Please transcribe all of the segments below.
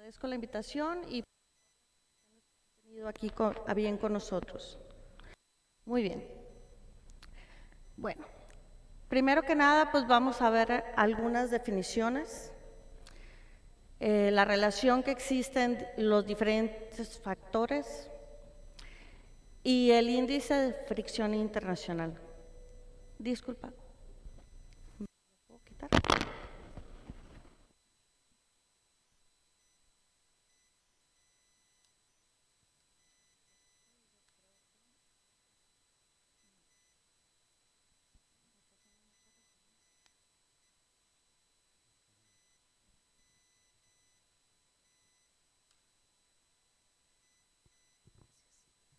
Agradezco la invitación y venido aquí a bien con nosotros. Muy bien. Bueno, primero que nada, pues vamos a ver algunas definiciones, la relación que existe en los diferentes factores y el índice de fricción internacional. Disculpa. ¿Me puedo quitar?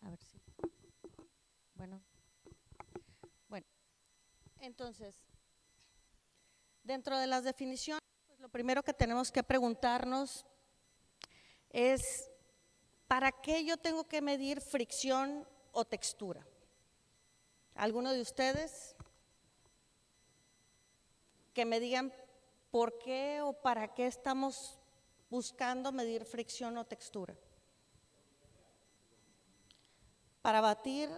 A ver si. Bueno. Bueno, entonces, dentro de las definiciones, pues lo primero que tenemos que preguntarnos es, ¿para qué yo tengo que medir fricción o textura? ¿Alguno de ustedes que me digan por qué o para qué estamos buscando medir fricción o textura? Para batir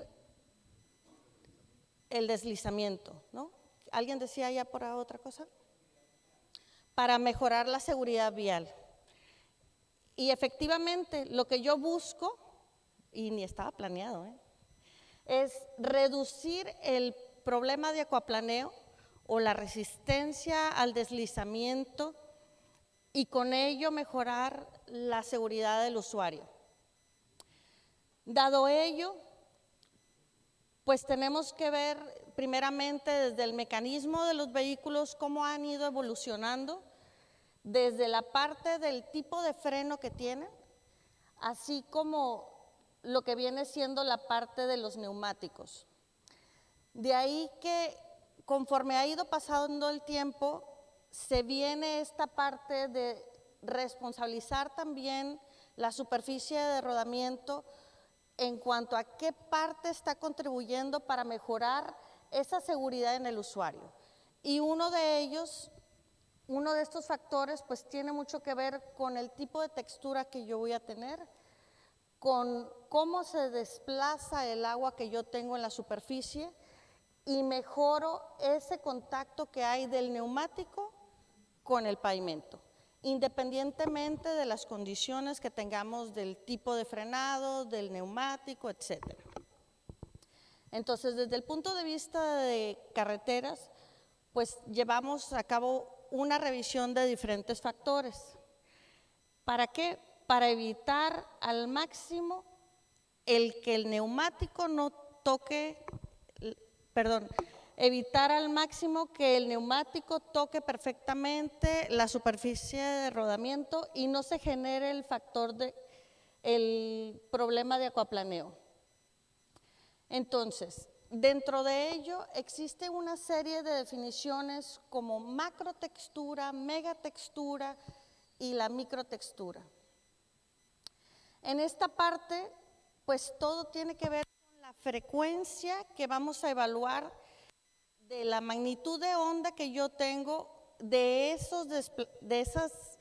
el deslizamiento, ¿no? ¿Alguien decía ya por otra cosa? Para mejorar la seguridad vial. Y efectivamente, lo que yo busco, y ni estaba planeado, es reducir el problema de acuaplaneo o la resistencia al deslizamiento y con ello mejorar la seguridad del usuario. Dado ello, pues tenemos que ver primeramente desde el mecanismo de los vehículos cómo han ido evolucionando, desde la parte del tipo de freno que tienen, así como lo que viene siendo la parte de los neumáticos. De ahí que conforme ha ido pasando el tiempo, se viene esta parte de responsabilizar también la superficie de rodamiento en cuanto a qué parte está contribuyendo para mejorar esa seguridad en el usuario. Y uno de estos factores, pues tiene mucho que ver con el tipo de textura que yo voy a tener, con cómo se desplaza el agua que yo tengo en la superficie y mejoro ese contacto que hay del neumático con el pavimento, independientemente de las condiciones que tengamos del tipo de frenado, del neumático, etc. Entonces, desde el punto de vista de carreteras, pues llevamos a cabo una revisión de diferentes factores. ¿Para qué? Para evitar al máximo el que el neumático no toque, evitar al máximo que el neumático toque perfectamente la superficie de rodamiento y no se genere el factor el problema de acuaplaneo. Entonces, dentro de ello existe una serie de definiciones como macrotextura, megatextura y la microtextura. En esta parte, pues todo tiene que ver con la frecuencia que vamos a evaluar de la magnitud de onda que yo tengo de esas,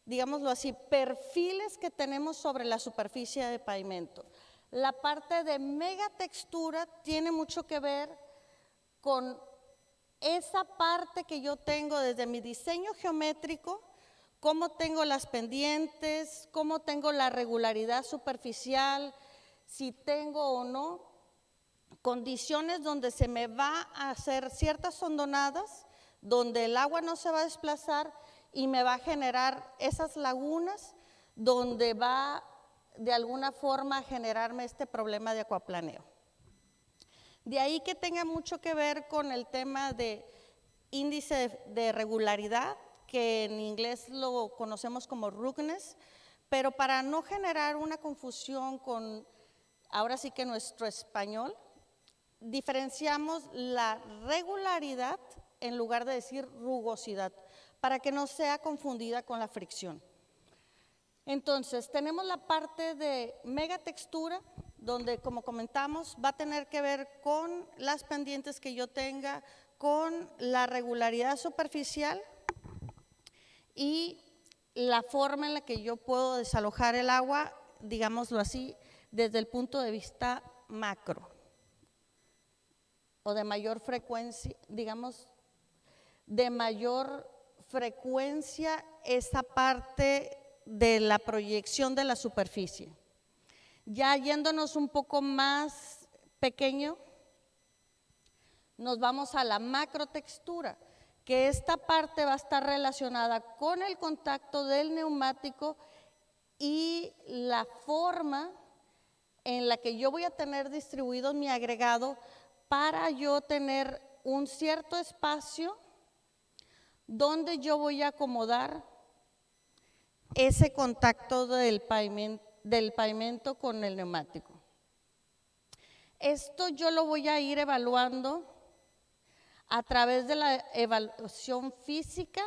digámoslo así, perfiles que tenemos sobre la superficie de pavimento. La parte de megatextura tiene mucho que ver con esa parte que yo tengo desde mi diseño geométrico, cómo tengo las pendientes, cómo tengo la regularidad superficial, si tengo o no condiciones donde se me va a hacer ciertas hondonadas, donde el agua no se va a desplazar y me va a generar esas lagunas donde va de alguna forma a generarme este problema de acuaplaneo. De ahí que tenga mucho que ver con el tema de índice de regularidad, que en inglés lo conocemos como ruggedness, pero para no generar una confusión con, ahora sí que nuestro español, diferenciamos la regularidad en lugar de decir rugosidad, para que no sea confundida con la fricción. Entonces, tenemos la parte de megatextura, donde, como comentamos, va a tener que ver con las pendientes que yo tenga, con la regularidad superficial y la forma en la que yo puedo desalojar el agua, digámoslo así, desde el punto de vista macro o de mayor frecuencia, digamos, de mayor frecuencia esa parte de la proyección de la superficie. Ya yéndonos un poco más pequeño, nos vamos a la macrotextura, que esta parte va a estar relacionada con el contacto del neumático y la forma en la que yo voy a tener distribuido mi agregado para yo tener un cierto espacio donde yo voy a acomodar ese contacto del pavimento con el neumático. Esto yo lo voy a ir evaluando a través de la evaluación física,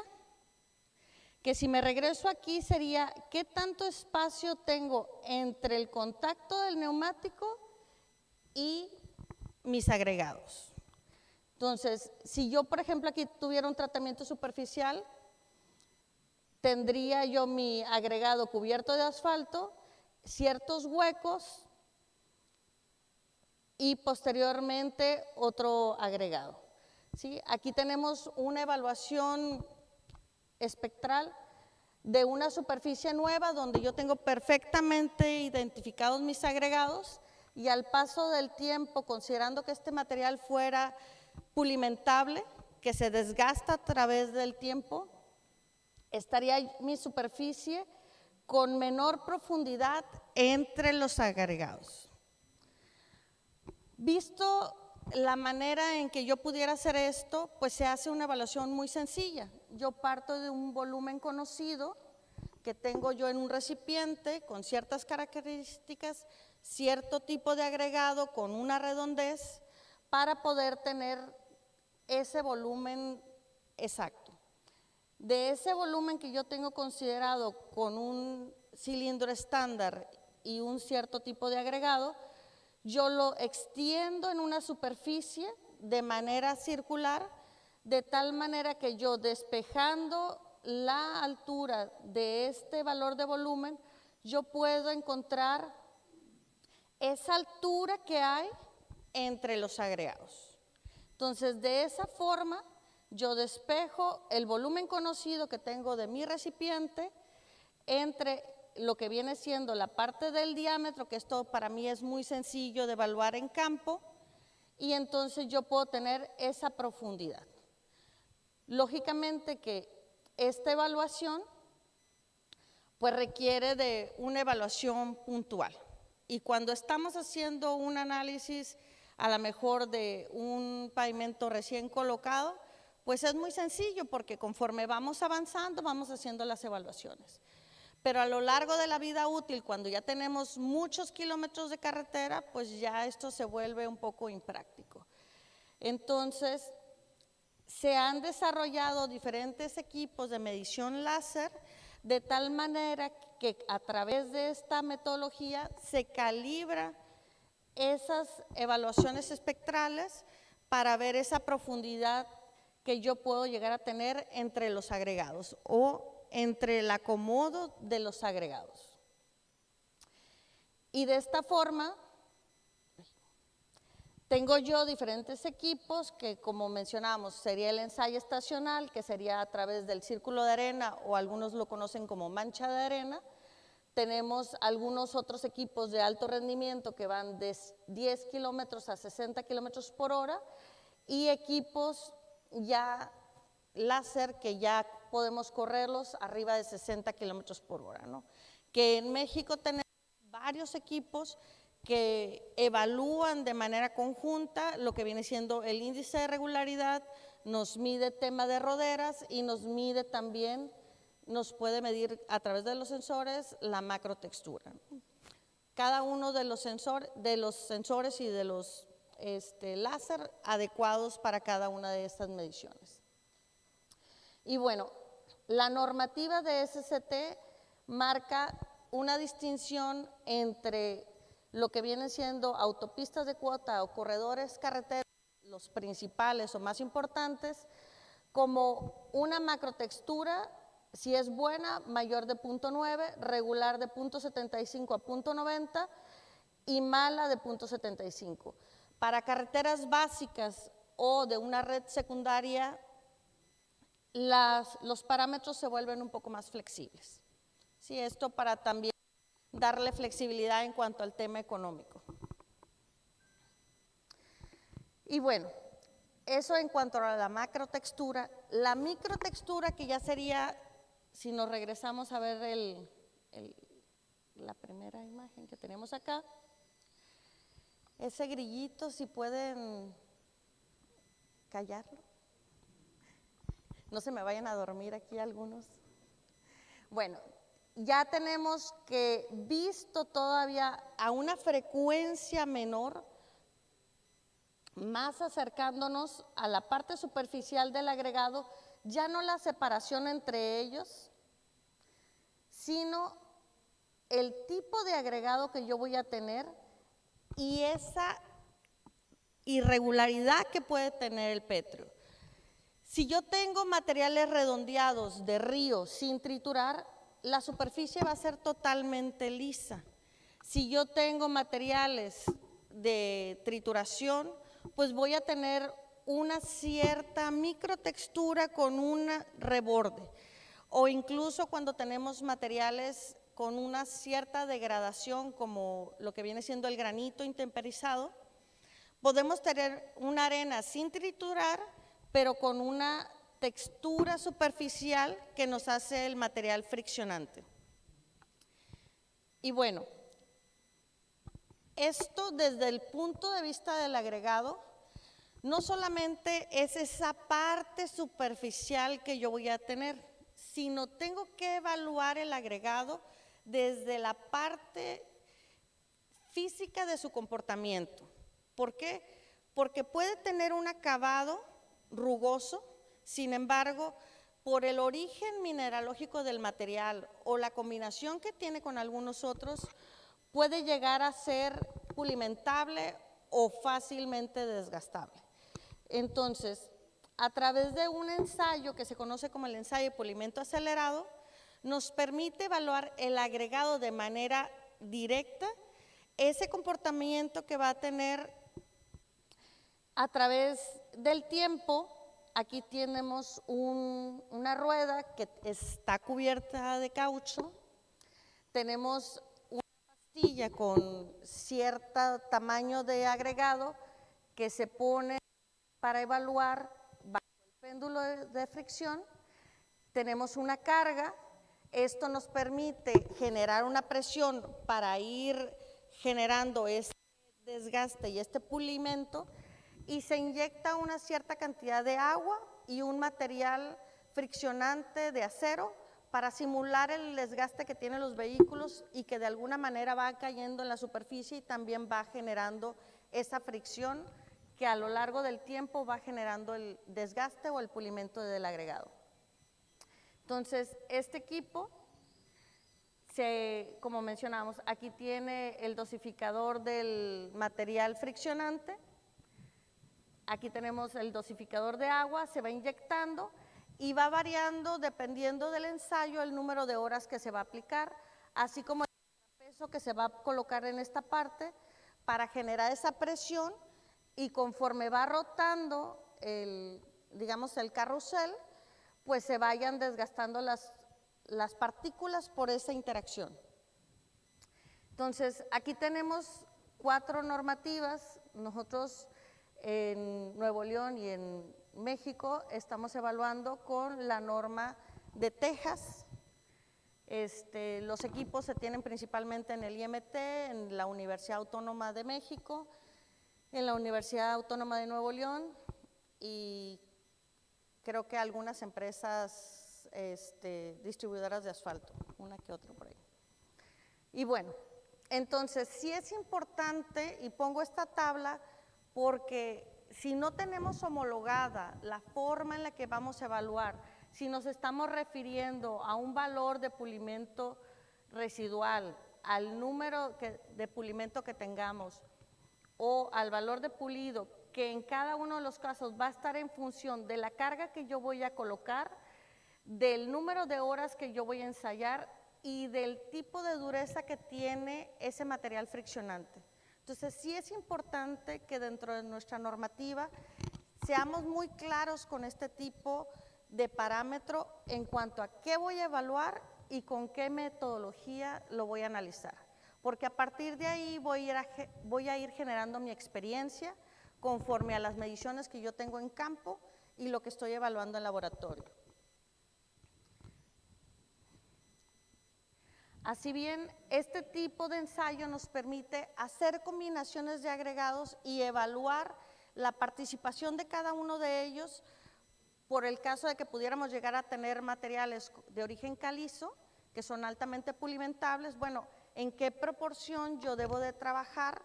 que si me regreso aquí sería qué tanto espacio tengo entre el contacto del neumático y mis agregados. Entonces, si yo, por ejemplo, aquí tuviera un tratamiento superficial, tendría yo mi agregado cubierto de asfalto, ciertos huecos y posteriormente otro agregado. ¿Sí? Aquí tenemos una evaluación espectral de una superficie nueva donde yo tengo perfectamente identificados mis agregados y al paso del tiempo, considerando que este material fuera pulimentable, que se desgasta a través del tiempo, estaría mi superficie con menor profundidad entre los agregados. Visto la manera en que yo pudiera hacer esto, pues se hace una evaluación muy sencilla. Yo parto de un volumen conocido que tengo yo en un recipiente con ciertas características, cierto tipo de agregado con una redondez para poder tener ese volumen exacto. De ese volumen que yo tengo considerado con un cilindro estándar y un cierto tipo de agregado, yo lo extiendo en una superficie de manera circular, de tal manera que yo despejando la altura de este valor de volumen, yo puedo encontrar esa altura que hay entre los agregados. Entonces, de esa forma, yo despejo el volumen conocido que tengo de mi recipiente entre lo que viene siendo la parte del diámetro, que esto para mí es muy sencillo de evaluar en campo, y entonces yo puedo tener esa profundidad. Lógicamente que esta evaluación pues requiere de una evaluación puntual. Y cuando estamos haciendo un análisis a lo mejor de un pavimento recién colocado, pues es muy sencillo porque conforme vamos avanzando vamos haciendo las evaluaciones. Pero a lo largo de la vida útil, cuando ya tenemos muchos kilómetros de carretera, pues ya esto se vuelve un poco impráctico. Entonces, se han desarrollado diferentes equipos de medición láser de tal manera que a través de esta metodología se calibra esas evaluaciones espectrales para ver esa profundidad que yo puedo llegar a tener entre los agregados o entre el acomodo de los agregados. Y de esta forma, tengo yo diferentes equipos que, como mencionamos, sería el ensayo estacional, que sería a través del círculo de arena o algunos lo conocen como mancha de arena. Tenemos algunos otros equipos de alto rendimiento que van de 10 kilómetros a 60 kilómetros por hora y equipos ya láser que ya podemos correrlos arriba de 60 kilómetros por hora, ¿no? Que en México tenemos varios equipos que evalúan de manera conjunta lo que viene siendo el índice de regularidad, nos mide tema de roderas y nos mide también, nos puede medir a través de los sensores la macrotextura. Cada uno de los sensores y de los láser adecuados para cada una de estas mediciones. Y bueno, la normativa de SCT marca una distinción entre lo que vienen siendo autopistas de cuota o corredores carreteros, los principales o más importantes, como una macrotextura Si es buena, mayor de 0.9, regular de 0.75 a 0.90 y mala de 0.75. Para carreteras básicas o de una red secundaria, los parámetros se vuelven un poco más flexibles. Sí, esto para también darle flexibilidad en cuanto al tema económico. Y bueno, eso en cuanto a la macrotextura. La microtextura, que ya sería, si nos regresamos a ver la primera imagen que tenemos acá, ese grillito, si pueden callarlo. No se me vayan a dormir aquí algunos. Bueno, ya tenemos que, visto todavía a una frecuencia menor, más acercándonos a la parte superficial del agregado, ya no la separación entre ellos, sino el tipo de agregado que yo voy a tener y esa irregularidad que puede tener el pétreo. Si yo tengo materiales redondeados de río sin triturar, la superficie va a ser totalmente lisa. Si yo tengo materiales de trituración, pues voy a tener una cierta microtextura con un reborde. O incluso cuando tenemos materiales con una cierta degradación, como lo que viene siendo el granito intemperizado, podemos tener una arena sin triturar, pero con una textura superficial que nos hace el material friccionante. Y bueno, esto desde el punto de vista del agregado, no solamente es esa parte superficial que yo voy a tener, sino tengo que evaluar el agregado desde la parte física de su comportamiento. ¿Por qué? Porque puede tener un acabado rugoso, sin embargo, por el origen mineralógico del material o la combinación que tiene con algunos otros, puede llegar a ser pulimentable o fácilmente desgastable. Entonces, a través de un ensayo que se conoce como el ensayo de pulimento acelerado, nos permite evaluar el agregado de manera directa, ese comportamiento que va a tener a través del tiempo. Aquí tenemos una rueda que está cubierta de caucho, tenemos una pastilla con cierto tamaño de agregado que se pone para evaluar bajo el péndulo de fricción, tenemos una carga, esto nos permite generar una presión para ir generando este desgaste y este pulimento, y se inyecta una cierta cantidad de agua y un material friccionante de acero para simular el desgaste que tienen los vehículos y que de alguna manera va cayendo en la superficie y también va generando esa fricción que a lo largo del tiempo va generando el desgaste o el pulimento del agregado. Entonces, este equipo, como mencionamos, aquí tiene el dosificador del material friccionante, aquí tenemos el dosificador de agua, se va inyectando y va variando dependiendo del ensayo el número de horas que se va a aplicar, así como el peso que se va a colocar en esta parte para generar esa presión, y conforme va rotando digamos el carrusel, pues se vayan desgastando las partículas por esa interacción. Entonces, aquí tenemos 4 normativas. Nosotros en Nuevo León y en México estamos evaluando con la norma de Texas. Los equipos se tienen principalmente en el IMT, en la Universidad Autónoma de México, en la Universidad Autónoma de Nuevo León y creo que algunas empresas distribuidoras de asfalto, una que otra por ahí. Y bueno, entonces sí es importante, y pongo esta tabla porque si no tenemos homologada la forma en la que vamos a evaluar, si nos estamos refiriendo a un valor de pulimento residual, al número de pulimento que tengamos o al valor de pulido, que en cada uno de los casos va a estar en función de la carga que yo voy a colocar, del número de horas que yo voy a ensayar y del tipo de dureza que tiene ese material friccionante. Entonces, sí es importante que dentro de nuestra normativa seamos muy claros con este tipo de parámetro en cuanto a qué voy a evaluar y con qué metodología lo voy a analizar. Porque a partir de ahí voy a ir generando mi experiencia conforme a las mediciones que yo tengo en campo y lo que estoy evaluando en laboratorio. Así bien, este tipo de ensayo nos permite hacer combinaciones de agregados y evaluar la participación de cada uno de ellos por el caso de que pudiéramos llegar a tener materiales de origen calizo, que son altamente pulimentables. Bueno, ¿en qué proporción yo debo de trabajar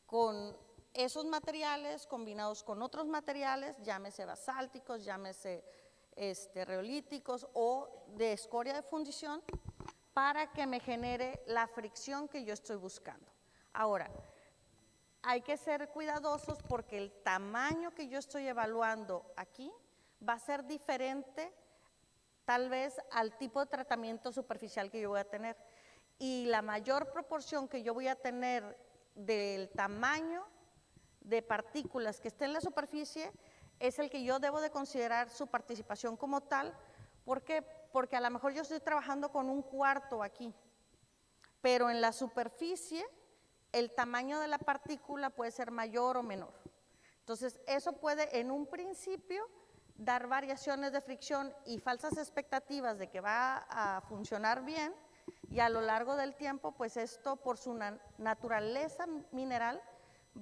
con esos materiales combinados con otros materiales, llámese basálticos, llámese reolíticos o de escoria de fundición, para que me genere la fricción que yo estoy buscando? Ahora, hay que ser cuidadosos porque el tamaño que yo estoy evaluando aquí va a ser diferente tal vez al tipo de tratamiento superficial que yo voy a tener. Y la mayor proporción que yo voy a tener del tamaño de partículas que esté en la superficie es el que yo debo de considerar su participación como tal. ¿Por qué? Porque a lo mejor yo estoy trabajando con un cuarto aquí, pero en la superficie el tamaño de la partícula puede ser mayor o menor. Entonces, eso puede en un principio dar variaciones de fricción y falsas expectativas de que va a funcionar bien, y a lo largo del tiempo, pues esto por su naturaleza mineral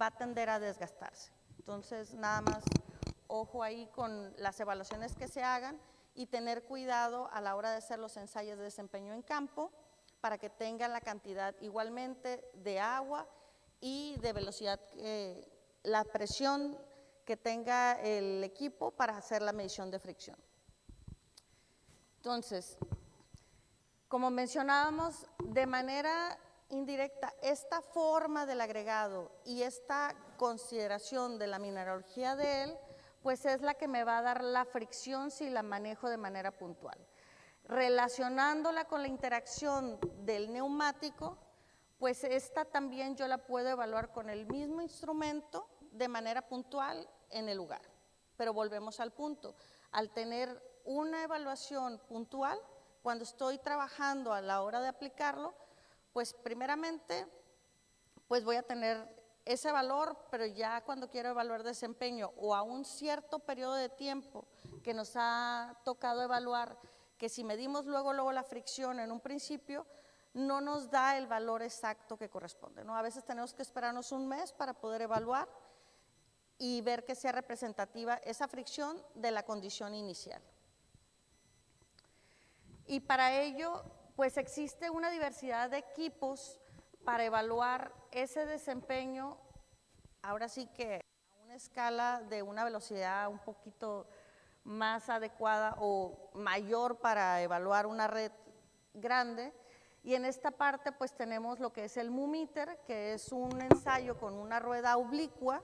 va a tender a desgastarse. Entonces, nada más ojo ahí con las evaluaciones que se hagan y tener cuidado a la hora de hacer los ensayos de desempeño en campo para que tengan la cantidad igualmente de agua y de velocidad, la presión que tenga el equipo para hacer la medición de fricción. Entonces, como mencionábamos, de manera indirecta, esta forma del agregado y esta consideración de la mineralogía de él, pues es la que me va a dar la fricción si la manejo de manera puntual. Relacionándola con la interacción del neumático, pues esta también yo la puedo evaluar con el mismo instrumento de manera puntual en el lugar. Pero volvemos al punto, al tener una evaluación puntual, cuando estoy trabajando a la hora de aplicarlo, pues primeramente pues voy a tener ese valor, pero ya cuando quiero evaluar desempeño o a un cierto periodo de tiempo que nos ha tocado evaluar, que si medimos luego la fricción en un principio, no nos da el valor exacto que corresponde, ¿no? A veces tenemos que esperarnos un mes para poder evaluar y ver que sea representativa esa fricción de la condición inicial. Y para ello, pues existe una diversidad de equipos para evaluar ese desempeño, ahora sí que a una escala de una velocidad un poquito más adecuada o mayor para evaluar una red grande. Y en esta parte pues tenemos lo que es el MUMITER, que es un ensayo con una rueda oblicua,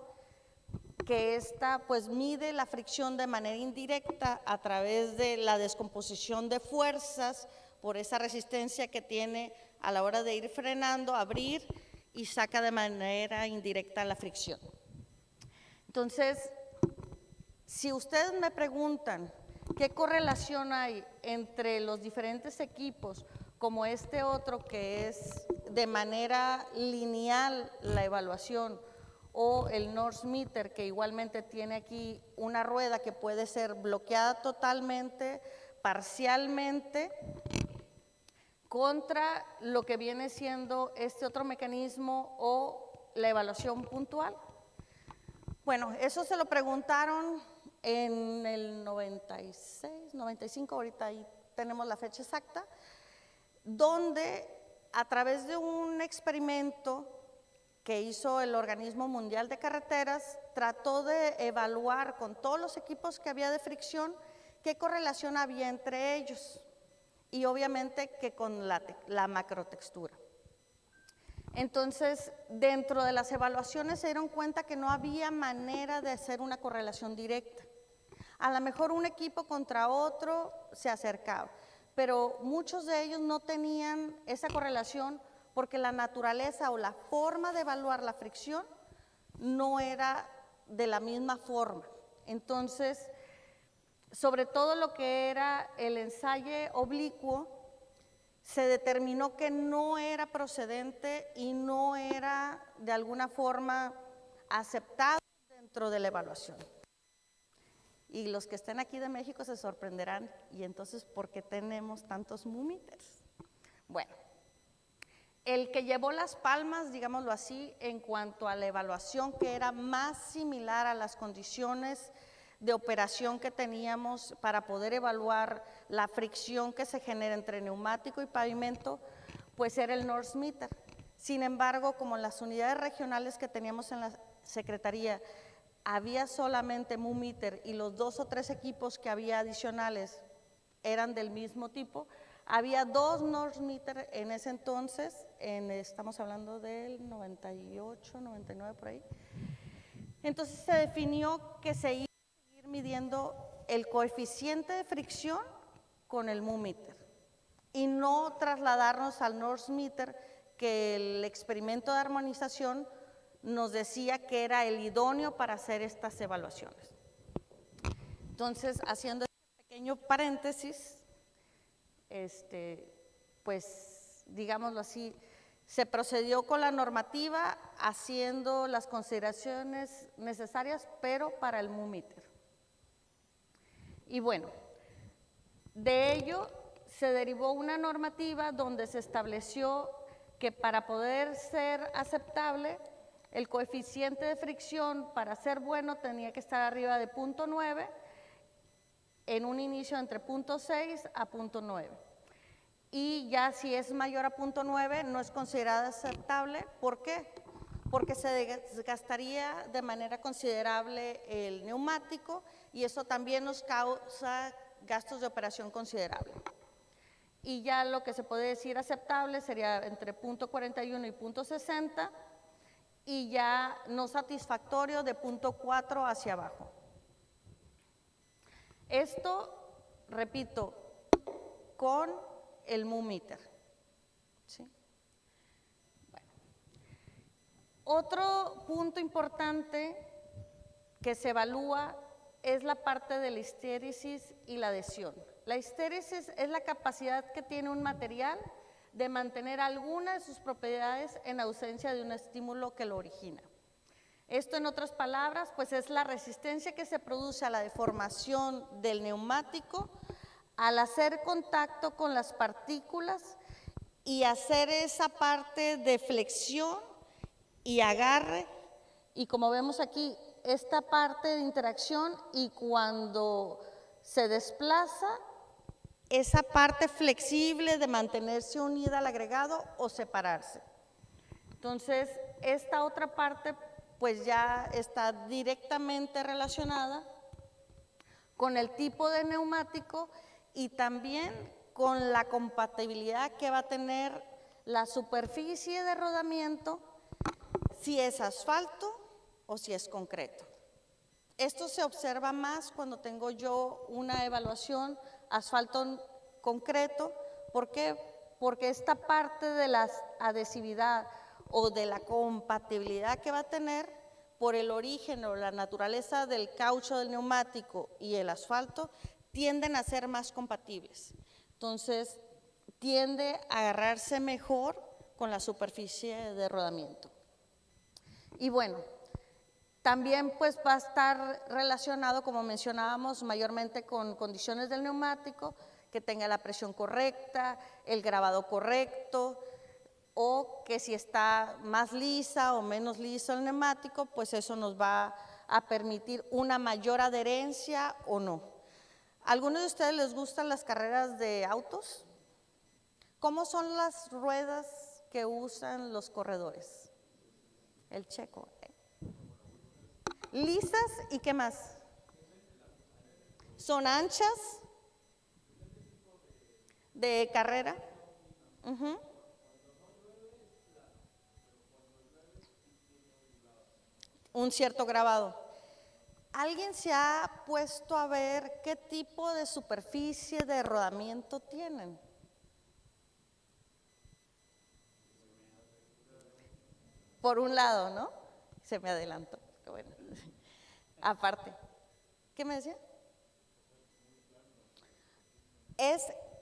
que esta pues mide la fricción de manera indirecta a través de la descomposición de fuerzas por esa resistencia que tiene a la hora de ir frenando, abrir y saca de manera indirecta la fricción. Entonces, si ustedes me preguntan qué correlación hay entre los diferentes equipos, como este otro que es de manera lineal la evaluación, o el NORSMITER, que igualmente tiene aquí una rueda que puede ser bloqueada totalmente, parcialmente, contra lo que viene siendo este otro mecanismo o la evaluación puntual. Bueno, eso se lo preguntaron en el 96, 95, ahorita ahí tenemos la fecha exacta, donde a través de un experimento que hizo el Organismo Mundial de Carreteras, trató de evaluar con todos los equipos que había de fricción qué correlación había entre ellos y obviamente que con la macrotextura. Entonces, dentro de las evaluaciones se dieron cuenta que no había manera de hacer una correlación directa. A lo mejor un equipo contra otro se acercaba, pero muchos de ellos no tenían esa correlación porque la naturaleza o la forma de evaluar la fricción no era de la misma forma. Entonces, sobre todo lo que era el ensayo oblicuo, se determinó que no era procedente y no era de alguna forma aceptado dentro de la evaluación. Y los que estén aquí de México se sorprenderán, y entonces, ¿por qué tenemos tantos MUMITers? Bueno, el que llevó las palmas, digámoslo así, en cuanto a la evaluación, que era más similar a las condiciones de operación que teníamos para poder evaluar la fricción que se genera entre neumático y pavimento, pues era el NORSMITER. Sin embargo, como en las unidades regionales que teníamos en la Secretaría había solamente MUMITER y los 2 o 3 equipos que había adicionales eran del mismo tipo, había 2 NORSMITER en ese entonces, estamos hablando del 98, 99 por ahí. Entonces se definió que se iba a seguir midiendo el coeficiente de fricción con el MUMITER y no trasladarnos al NORSMITER, que el experimento de armonización nos decía que era el idóneo para hacer estas evaluaciones. Entonces, haciendo este pequeño paréntesis, pues, digámoslo así, se procedió con la normativa haciendo las consideraciones necesarias, pero para el MUMITER. Y bueno, de ello se derivó una normativa donde se estableció que para poder ser aceptable, el coeficiente de fricción para ser bueno tenía que estar arriba de 0.9, en un inicio entre 0.6 a 0.9. Y ya si es mayor a 0.9 no es considerada aceptable. ¿Por qué? Porque se desgastaría de manera considerable el neumático y eso también nos causa gastos de operación considerables. Y ya lo que se puede decir aceptable sería entre 0.41 y 0.60 y ya no satisfactorio de 0.4 hacia abajo. Esto, repito, con el MUMITER. ¿Sí? Bueno. Otro punto importante que se evalúa es la parte de la histéresis y la adhesión. La histéresis es la capacidad que tiene un material de mantener alguna de sus propiedades en ausencia de un estímulo que lo origina. Esto, en otras palabras, pues es la resistencia que se produce a la deformación del neumático al hacer contacto con las partículas y hacer esa parte de flexión y agarre, y como vemos aquí, esta parte de interacción, y cuando se desplaza, esa parte flexible de mantenerse unida al agregado o separarse. Entonces, esta otra parte pues ya está directamente relacionada con el tipo de neumático y también con la compatibilidad que va a tener la superficie de rodamiento, si es asfalto o si es concreto. Esto se observa más cuando tengo yo una evaluación asfalto concreto. ¿Por qué? Porque esta parte de la adhesividad o de la compatibilidad que va a tener por el origen o la naturaleza del caucho del neumático y el asfalto tienden a ser más compatibles. Entonces, tiende a agarrarse mejor con la superficie de rodamiento. Y bueno, también pues va a estar relacionado, como mencionábamos, mayormente con condiciones del neumático, que tenga la presión correcta, el grabado correcto, o que si está más lisa o menos liso el neumático, pues eso nos va a permitir una mayor adherencia o no. ¿A algunos de ustedes les gustan las carreras de autos? ¿Cómo son las ruedas que usan los corredores? El checo. ¿Lisas y qué más? ¿Son anchas? ¿De carrera? Un cierto grabado. ¿Alguien se ha puesto a ver qué tipo de superficie de rodamiento tienen? Por un lado, ¿no? Se me adelantó, pero bueno. Aparte, ¿qué me decía?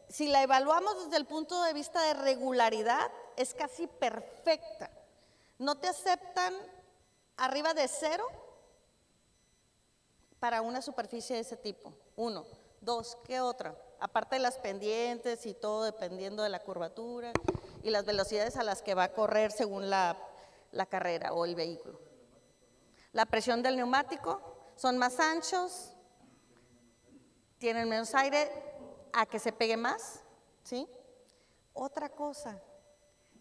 Si la evaluamos desde el punto de vista de regularidad, es casi perfecta. No te aceptan arriba de 0 para una superficie de ese tipo. 1, 2, ¿qué otra? Aparte de las pendientes y todo dependiendo de la curvatura y las velocidades a las que va a correr según la carrera o el vehículo. La presión del neumático, son más anchos, tienen menos aire a que se pegue más, ¿sí? Otra cosa,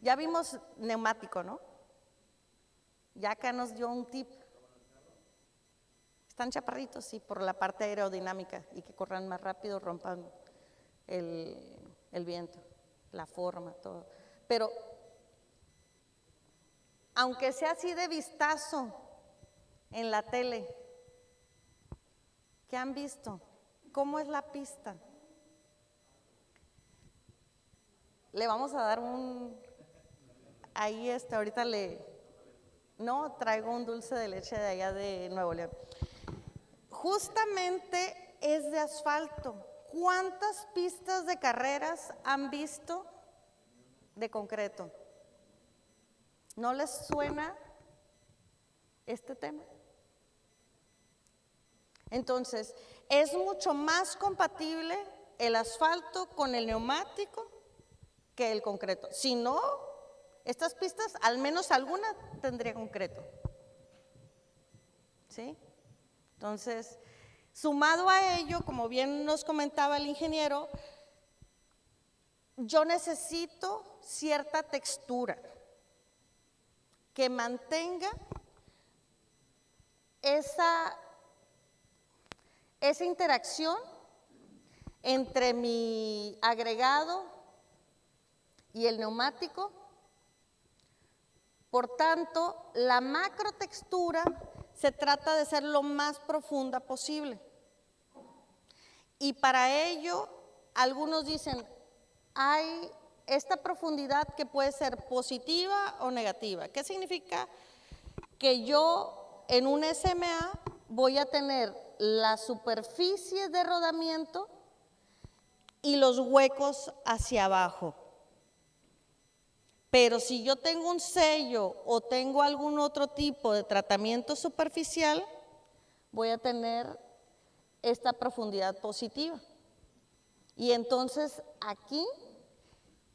ya vimos neumático, ¿no? Ya acá nos dio un tip. Están chaparritos, sí, por la parte aerodinámica y que corran más rápido, rompan el viento, la forma, todo. Pero, aunque sea así de vistazo en la tele, ¿qué han visto? ¿Cómo es la pista? Le vamos a dar ahí ahorita no, traigo un dulce de leche de allá de Nuevo León. Justamente es de asfalto. ¿Cuántas pistas de carreras han visto de concreto? ¿No les suena este tema? Entonces, es mucho más compatible el asfalto con el neumático que el concreto. Si no, estas pistas, al menos alguna tendría concreto. ¿Sí? Entonces, sumado a ello, como bien nos comentaba el ingeniero, yo necesito cierta textura que mantenga esa interacción entre mi agregado y el neumático. Por tanto, la macrotextura se trata de ser lo más profunda posible. Y para ello, algunos dicen, hay esta profundidad que puede ser positiva o negativa. ¿Qué significa? Que yo en un SMA voy a tener la superficie de rodamiento y los huecos hacia abajo. Pero si yo tengo un sello o tengo algún otro tipo de tratamiento superficial, voy a tener esta profundidad positiva. Y entonces aquí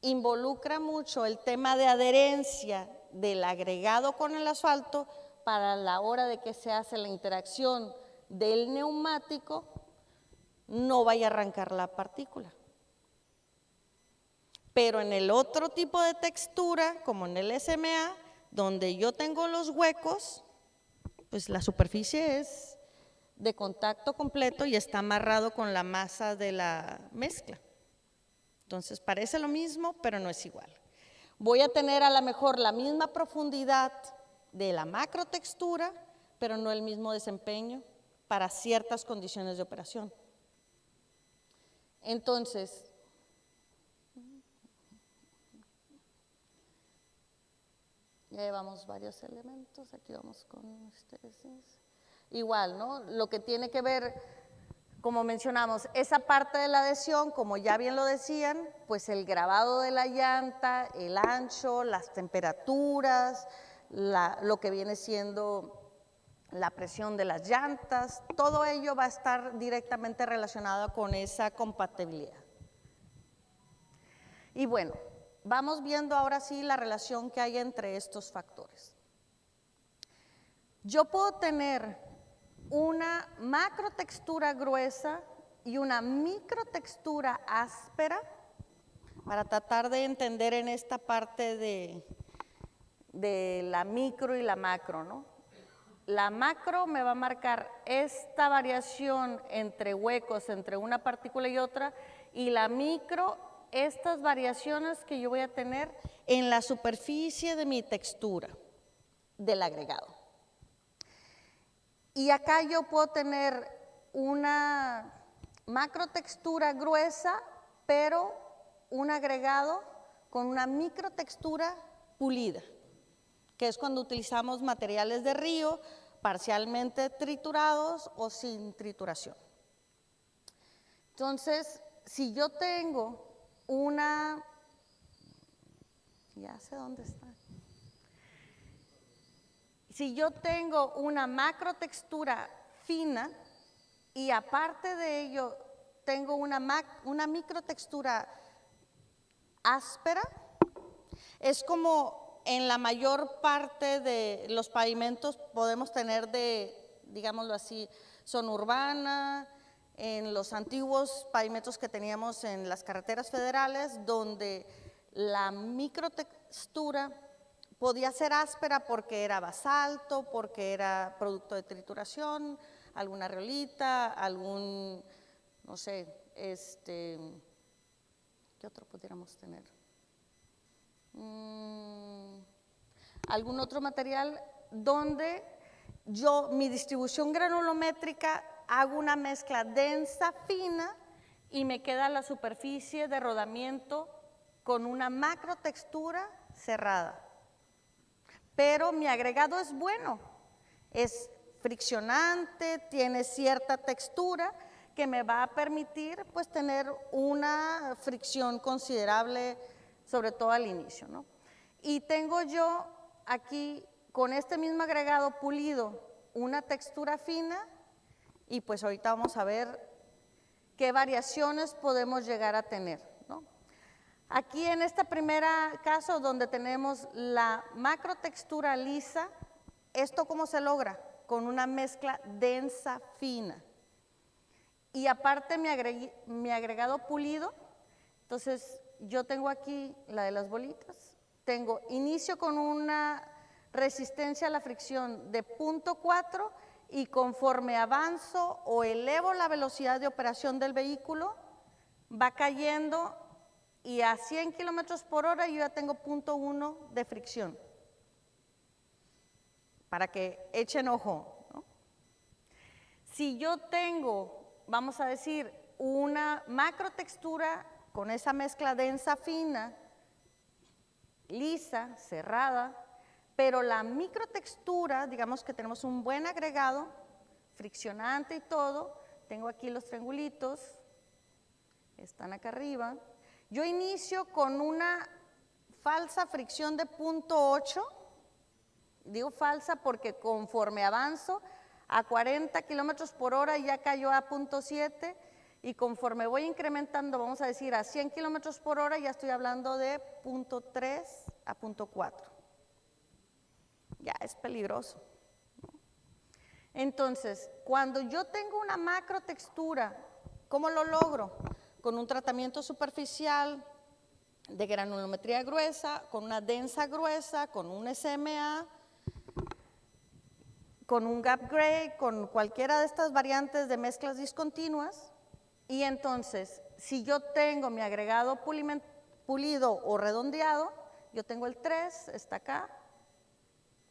involucra mucho el tema de adherencia del agregado con el asfalto para la hora de que se hace la interacción del neumático, no vaya a arrancar la partícula. Pero en el otro tipo de textura, como en el SMA, donde yo tengo los huecos, pues la superficie es de contacto completo y está amarrado con la masa de la mezcla. Entonces parece lo mismo, pero no es igual. Voy a tener a lo mejor la misma profundidad de la macrotextura, pero no el mismo desempeño para ciertas condiciones de operación. Entonces, ya llevamos varios elementos, aquí vamos con ustedes. Igual, ¿no? Lo que tiene que ver, como mencionamos, esa parte de la adhesión, como ya bien lo decían, pues el grabado de la llanta, el ancho, las temperaturas, lo que viene siendo la presión de las llantas, todo ello va a estar directamente relacionado con esa compatibilidad. Y bueno, vamos viendo ahora sí la relación que hay entre estos factores. Yo puedo tener una macrotextura gruesa y una microtextura áspera para tratar de entender en esta parte de la micro y la macro, ¿no? La macro me va a marcar esta variación entre huecos entre una partícula y otra, y la micro, estas variaciones que yo voy a tener en la superficie de mi textura del agregado. Y acá yo puedo tener una macrotextura gruesa, pero un agregado con una microtextura pulida, que es cuando utilizamos materiales de río parcialmente triturados o sin trituración. Entonces, si yo tengo una, ya sé dónde está. Si yo tengo una macrotextura fina y aparte de ello tengo una microtextura áspera, es como en la mayor parte de los pavimentos podemos tener digámoslo así, zona urbana, en los antiguos pavimentos que teníamos en las carreteras federales, donde la microtextura podía ser áspera porque era basalto, porque era producto de trituración, alguna riolita, algún, no sé, ¿qué otro pudiéramos tener? Algún otro material donde yo, mi distribución granulométrica, hago una mezcla densa, fina, y me queda la superficie de rodamiento con una macrotextura cerrada. Pero mi agregado es bueno, es friccionante, tiene cierta textura que me va a permitir pues tener una fricción considerable, sobre todo al inicio, ¿no? Y tengo yo aquí con este mismo agregado pulido una textura fina y pues ahorita vamos a ver qué variaciones podemos llegar a tener, ¿no? Aquí en este primer caso donde tenemos la macrotextura lisa, ¿esto cómo se logra? Con una mezcla densa, fina. Y aparte mi agregado pulido, entonces yo tengo aquí la de las bolitas, tengo inicio con una resistencia a la fricción de 0.4 y conforme avanzo o elevo la velocidad de operación del vehículo, va cayendo y a 100 kilómetros por hora yo ya tengo 0.1 de fricción. Para que echen ojo, ¿no? Si yo tengo, vamos a decir, una macrotextura con esa mezcla densa, fina, lisa, cerrada, pero la microtextura, digamos que tenemos un buen agregado, friccionante y todo, tengo aquí los triangulitos, están acá arriba. Yo inicio con una falsa fricción de 0.8, digo falsa porque conforme avanzo a 40 kilómetros por hora ya cayó a 0.7 y conforme voy incrementando, vamos a decir a 100 kilómetros por hora ya estoy hablando de 0.3 a 0.4. Ya es peligroso. Entonces, cuando yo tengo una macrotextura, ¿cómo lo logro? Con un tratamiento superficial de granulometría gruesa, con una densa gruesa, con un SMA, con un gap gray, con cualquiera de estas variantes de mezclas discontinuas. Y entonces, si yo tengo mi agregado pulido o redondeado, yo tengo el 3, está acá,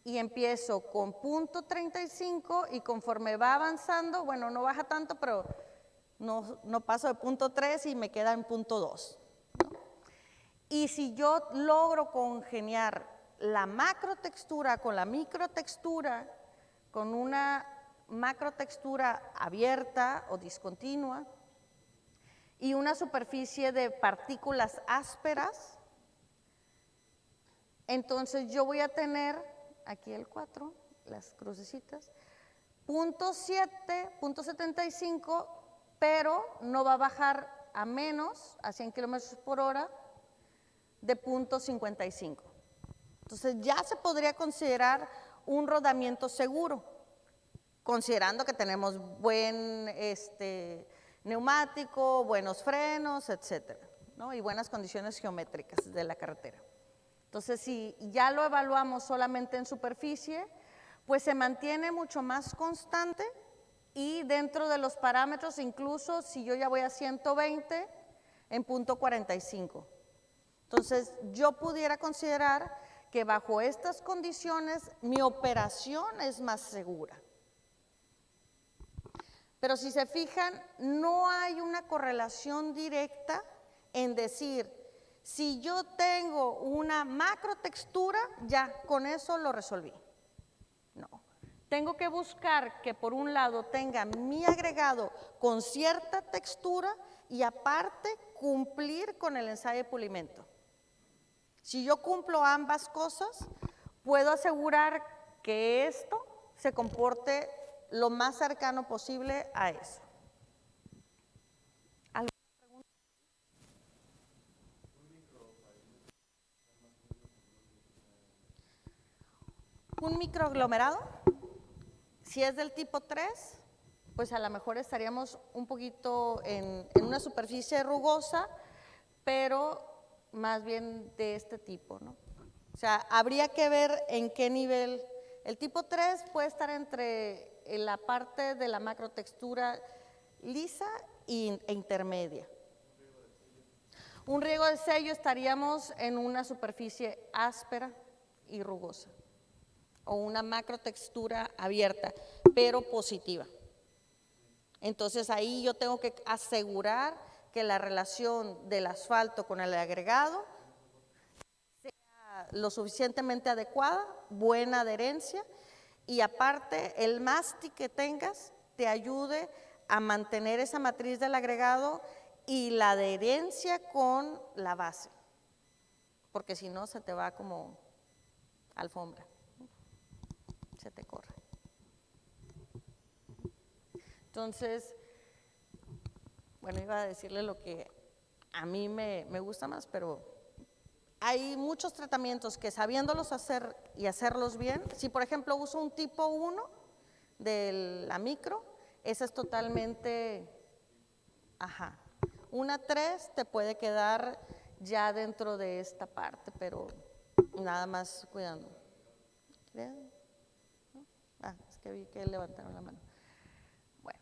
y empiezo con 0.35 y conforme va avanzando, bueno, no baja tanto, pero no paso de 0.3 y me queda en 0.2. ¿no? Y si yo logro congeniar la macrotextura con la microtextura, con una macrotextura abierta o discontinua y una superficie de partículas ásperas, entonces yo voy a tener, aquí el 4, las crucecitas, 0.7, 0.75, pero no va a bajar a menos, a 100 kilómetros por hora, de 0.55. Entonces ya se podría considerar un rodamiento seguro, considerando que tenemos buen neumático, buenos frenos, etcétera, ¿no? Y buenas condiciones geométricas de la carretera. Entonces, si ya lo evaluamos solamente en superficie, pues se mantiene mucho más constante y dentro de los parámetros, incluso si yo ya voy a 120, en 0.45. Entonces, yo pudiera considerar que bajo estas condiciones mi operación es más segura. Pero si se fijan, no hay una correlación directa en decir, si yo tengo una macrotextura, ya con eso lo resolví. No. Tengo que buscar que por un lado tenga mi agregado con cierta textura y aparte cumplir con el ensayo de pulimento. Si yo cumplo ambas cosas, puedo asegurar que esto se comporte lo más cercano posible a eso. ¿Alguna pregunta? ¿Un microaglomerado? Si es del tipo 3, pues a lo mejor estaríamos un poquito en una superficie rugosa, pero más bien de este tipo, ¿no? O sea, habría que ver en qué nivel. El tipo 3 puede estar entre la parte de la macrotextura lisa e intermedia. Un riego de sello estaríamos en una superficie áspera y rugosa, o una macrotextura abierta, pero positiva. Entonces ahí yo tengo que asegurar que la relación del asfalto con el agregado sea lo suficientemente adecuada, buena adherencia, y aparte el mástil que tengas te ayude a mantener esa matriz del agregado y la adherencia con la base, porque si no se te va como alfombra, se te corre. Entonces, bueno, iba a decirle lo que a mí me gusta más, pero hay muchos tratamientos que sabiéndolos hacer y hacerlos bien, si por ejemplo uso un tipo 1 de la micro, esa es totalmente, ajá. Una 3 te puede quedar ya dentro de esta parte, pero nada más cuidando. ¿No? Ah, es que vi que levantaron la mano. Bueno.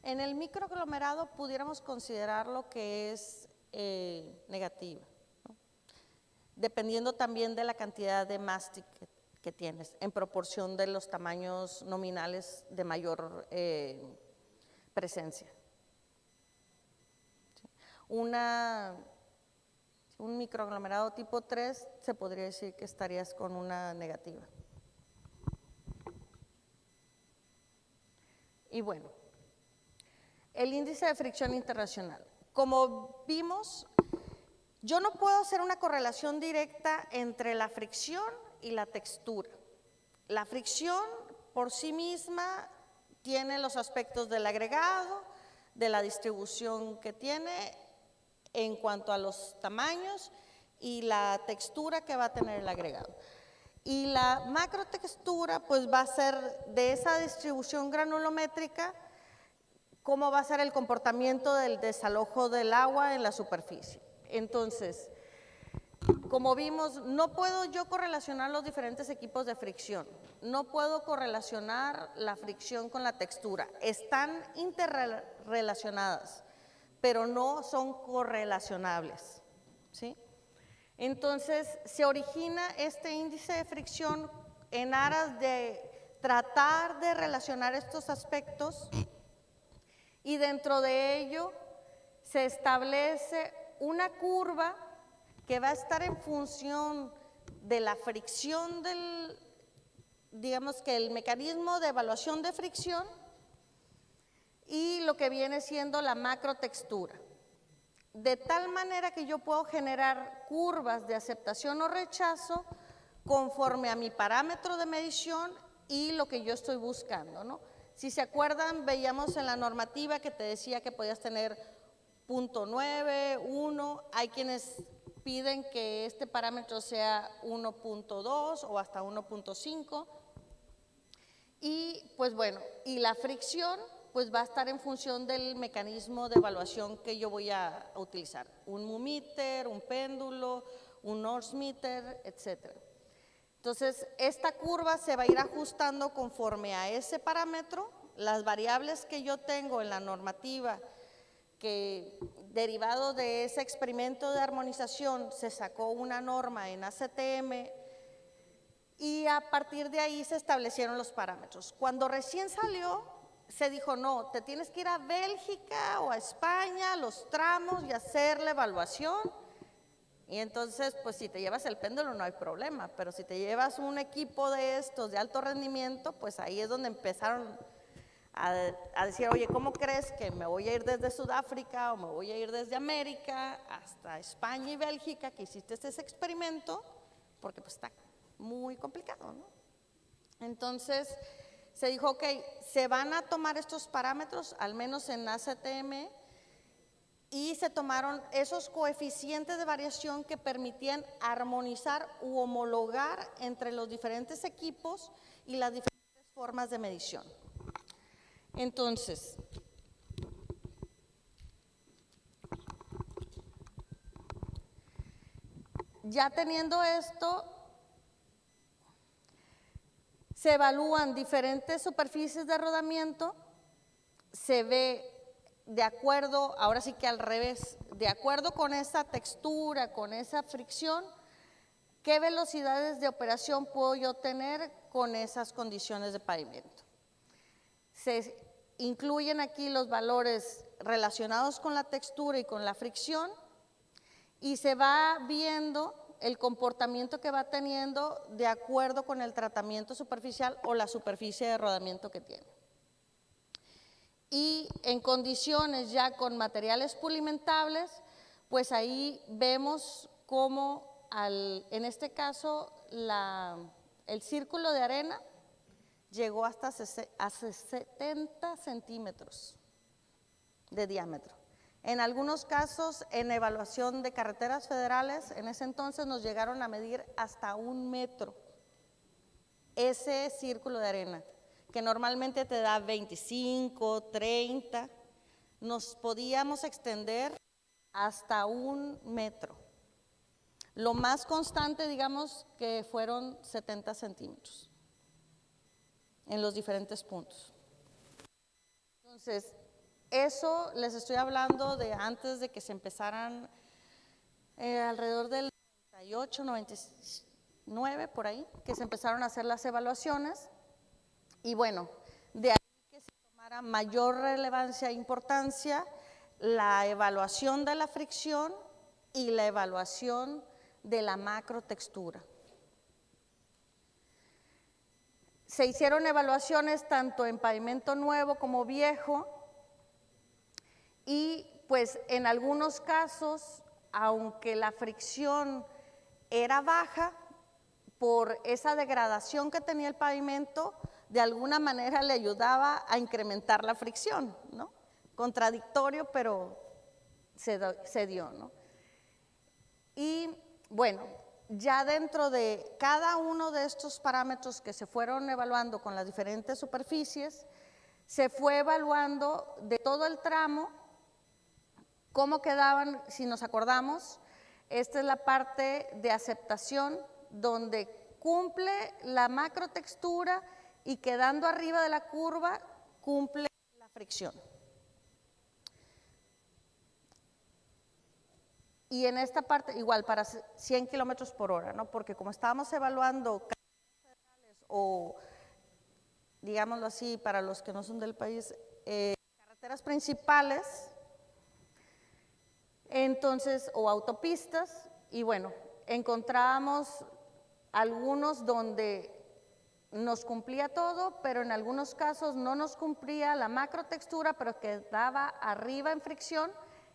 En el microaglomerado pudiéramos considerarlo que es negativa, ¿no? Dependiendo también de la cantidad de mástil que tienes, en proporción de los tamaños nominales de mayor presencia. ¿Sí? Un microaglomerado tipo 3 se podría decir que estarías con una negativa. Y bueno, el índice de fricción internacional. Como vimos, yo no puedo hacer una correlación directa entre la fricción y la textura. La fricción por sí misma tiene los aspectos del agregado, de la distribución que tiene en cuanto a los tamaños y la textura que va a tener el agregado. Y la macrotextura pues va a ser de esa distribución granulométrica, cómo va a ser el comportamiento del desalojo del agua en la superficie. Entonces, como vimos, no puedo yo correlacionar los diferentes equipos de fricción, no puedo correlacionar la fricción con la textura, están interrelacionadas, pero no son correlacionables, ¿sí? Entonces, se origina este índice de fricción en aras de tratar de relacionar estos aspectos y dentro de ello se establece una curva que va a estar en función de la fricción del, digamos que el mecanismo de evaluación de fricción y lo que viene siendo la macrotextura. De tal manera que yo puedo generar curvas de aceptación o rechazo conforme a mi parámetro de medición y lo que yo estoy buscando, ¿no? Si se acuerdan, veíamos en la normativa que te decía que podías tener 0.9, 1, hay quienes piden que este parámetro sea 1.2 o hasta 1.5 y pues bueno, y la fricción pues va a estar en función del mecanismo de evaluación que yo voy a utilizar, un mumíter, un péndulo, un Northmeter, etcétera. Entonces, esta curva se va a ir ajustando conforme a ese parámetro, las variables que yo tengo en la normativa, que derivado de ese experimento de armonización se sacó una norma en ACTM y a partir de ahí se establecieron los parámetros. Cuando recién salió, se dijo, no, te tienes que ir a Bélgica o a España, los tramos y hacer la evaluación. Y entonces, pues si te llevas el péndulo no hay problema, pero si te llevas un equipo de estos de alto rendimiento, pues ahí es donde empezaron a decir, oye, ¿cómo crees que me voy a ir desde Sudáfrica o me voy a ir desde América hasta España y Bélgica, que hiciste ese experimento? Porque pues está muy complicado, ¿no? Entonces se dijo, ok, se van a tomar estos parámetros, al menos en ACTM, y se tomaron esos coeficientes de variación que permitían armonizar u homologar entre los diferentes equipos y las diferentes formas de medición. Entonces, ya teniendo esto, se evalúan diferentes superficies de rodamiento, se ve de acuerdo, ahora sí que al revés, de acuerdo con esa textura, con esa fricción, qué velocidades de operación puedo yo tener con esas condiciones de pavimento. Se incluyen aquí los valores relacionados con la textura y con la fricción y se va viendo el comportamiento que va teniendo de acuerdo con el tratamiento superficial o la superficie de rodamiento que tiene. Y en condiciones ya con materiales pulimentables, pues ahí vemos cómo en este caso el círculo de arena llegó hasta 70 centímetros de diámetro. En algunos casos, en evaluación de carreteras federales, en ese entonces nos llegaron a medir hasta 1 metro ese círculo de arena, que normalmente te da 25, 30, nos podíamos extender hasta 1 metro. Lo más constante, digamos, que fueron 70 centímetros en los diferentes puntos. Entonces, eso les estoy hablando de antes de que se empezaran, alrededor del 98, 99, por ahí, que se empezaron a hacer las evaluaciones. Y bueno, de ahí que se tomara mayor relevancia e importancia la evaluación de la fricción y la evaluación de la macrotextura. Se hicieron evaluaciones tanto en pavimento nuevo como viejo y pues en algunos casos, aunque la fricción era baja, por esa degradación que tenía el pavimento, de alguna manera le ayudaba a incrementar la fricción, ¿no? Contradictorio, pero se dio, ¿no? Y bueno, ya dentro de cada uno de estos parámetros que se fueron evaluando con las diferentes superficies, se fue evaluando de todo el tramo cómo quedaban, si nos acordamos. Esta es la parte de aceptación donde cumple la macrotextura y quedando arriba de la curva cumple la fricción. Y en esta parte, igual, para 100 kilómetros por hora, ¿no? Porque como estábamos evaluando carreteras federales o, digámoslo así, para los que no son del país, carreteras principales, entonces, o autopistas, y bueno, encontrábamos algunos donde nos cumplía todo, pero en algunos casos no nos cumplía la macrotextura, pero quedaba arriba en fricción,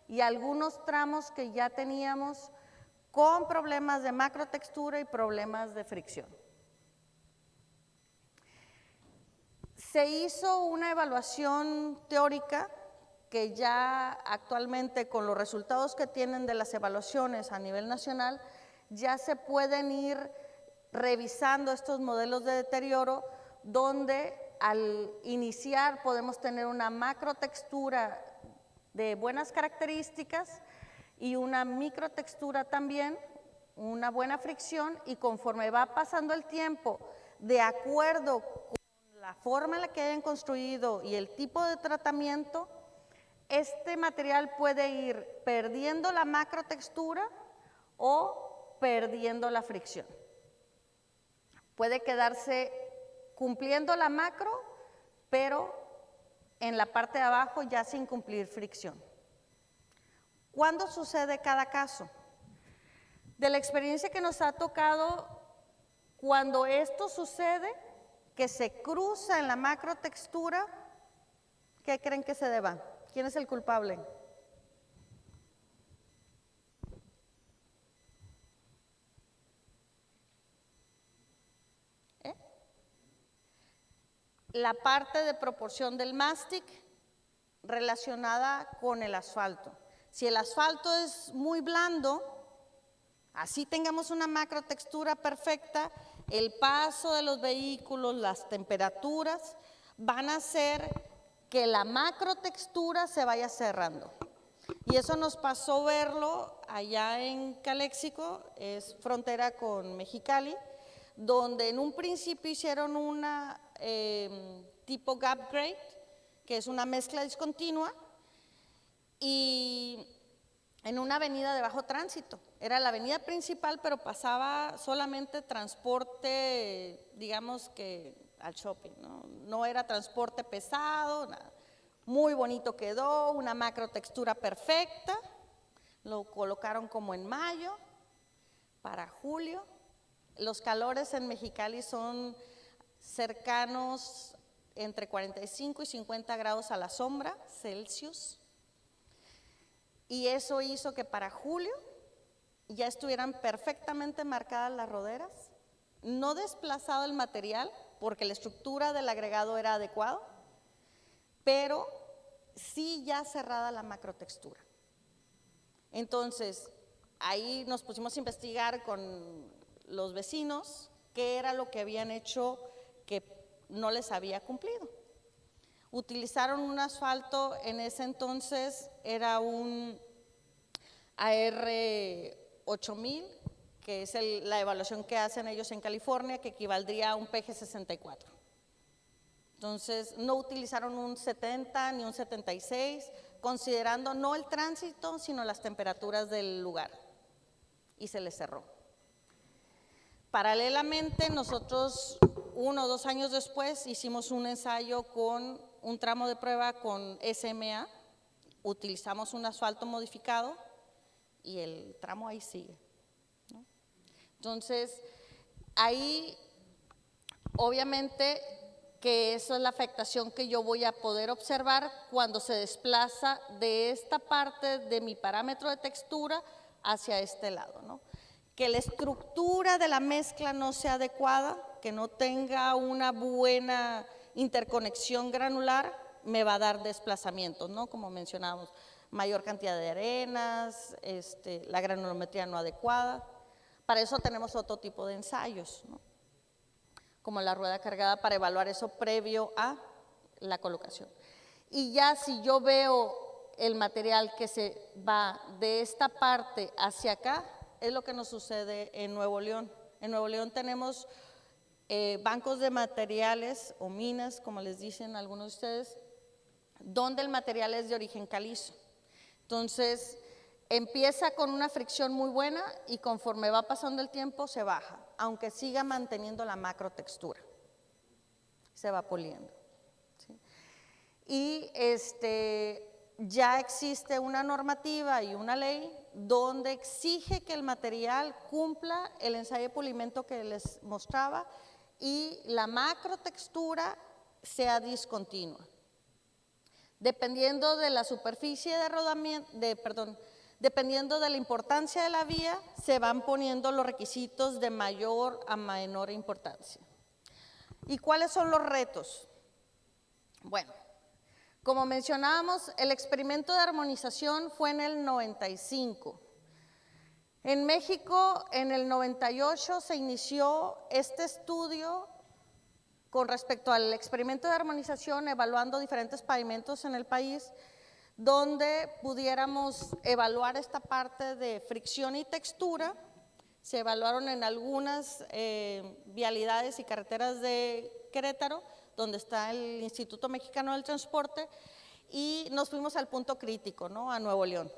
y algunos tramos que ya teníamos con problemas de macrotextura y problemas de fricción. Se hizo una evaluación teórica que ya actualmente con los resultados que tienen de las evaluaciones a nivel nacional, ya se pueden ir revisando estos modelos de deterioro donde al iniciar podemos tener una macrotextura de buenas características y una microtextura también, una buena fricción, y conforme va pasando el tiempo, de acuerdo con la forma en la que hayan construido y el tipo de tratamiento, este material puede ir perdiendo la macrotextura o perdiendo la fricción. puede quedarse cumpliendo la macro, pero en la parte de abajo ya sin cumplir fricción. ¿Cuándo sucede cada caso? De la experiencia que nos ha tocado, cuando esto sucede, que se cruza en la macrotextura, ¿qué creen que se deba? ¿Quién es el culpable? La parte de proporción del mástic relacionada con el asfalto. Si el asfalto es muy blando, así tengamos una macrotextura perfecta, el paso de los vehículos, las temperaturas, van a hacer que la macrotextura se vaya cerrando. Y eso nos pasó verlo allá en Caléxico, es frontera con Mexicali, donde en un principio hicieron una tipo gap grade, que es una mezcla discontinua, y en una avenida de bajo tránsito. Era la avenida principal, pero pasaba solamente transporte, digamos que al shopping, no era transporte pesado, nada. Muy bonito quedó, una macrotextura perfecta, lo colocaron como en mayo, para julio. Los calores en Mexicali son cercanos entre 45 y 50 grados a la sombra Celsius, y eso hizo que para julio ya estuvieran perfectamente marcadas las roderas, no desplazado el material porque la estructura del agregado era adecuado, pero sí ya cerrada la macrotextura. Entonces, ahí nos pusimos a investigar con los vecinos qué era lo que habían hecho que no les había cumplido. Utilizaron un asfalto, en ese entonces era un AR 8000, que es la evaluación que hacen ellos en California, que equivaldría a un PG 64. Entonces, no utilizaron un 70 ni un 76, considerando no el tránsito, sino las temperaturas del lugar, y se les cerró. Paralelamente, nosotros 1 o 2 años después hicimos un ensayo con un tramo de prueba con SMA, utilizamos un asfalto modificado y el tramo ahí sigue, ¿no? Entonces, ahí obviamente que eso es la afectación que yo voy a poder observar cuando se desplaza de esta parte de mi parámetro de textura hacia este lado, ¿no? Que la estructura de la mezcla no sea adecuada, que no tenga una buena interconexión granular, me va a dar desplazamientos, ¿no? Como mencionamos, mayor cantidad de arenas, la granulometría no adecuada. Para eso tenemos otro tipo de ensayos, ¿no? Como la rueda cargada, para evaluar eso previo a la colocación. Y ya si yo veo el material que se va de esta parte hacia acá, es lo que nos sucede en Nuevo León. En Nuevo León tenemos bancos de materiales o minas, como les dicen algunos de ustedes, donde el material es de origen calizo. Entonces, empieza con una fricción muy buena y conforme va pasando el tiempo se baja, aunque siga manteniendo la macrotextura, se va poliendo, ¿sí? Y ya existe una normativa y una ley donde exige que el material cumpla el ensayo de pulimento que les mostraba y la macrotextura sea discontinua. Dependiendo de la superficie de rodamiento, dependiendo de la importancia de la vía, se van poniendo los requisitos de mayor a menor importancia. ¿Y cuáles son los retos? Bueno, como mencionábamos, el experimento de armonización fue en el 95. En México, en el 98, se inició este estudio con respecto al experimento de armonización, evaluando diferentes pavimentos en el país, donde pudiéramos evaluar esta parte de fricción y textura. Se evaluaron en algunas vialidades y carreteras de Querétaro, donde está el Instituto Mexicano del Transporte, y nos fuimos al punto crítico, ¿no? A Nuevo León,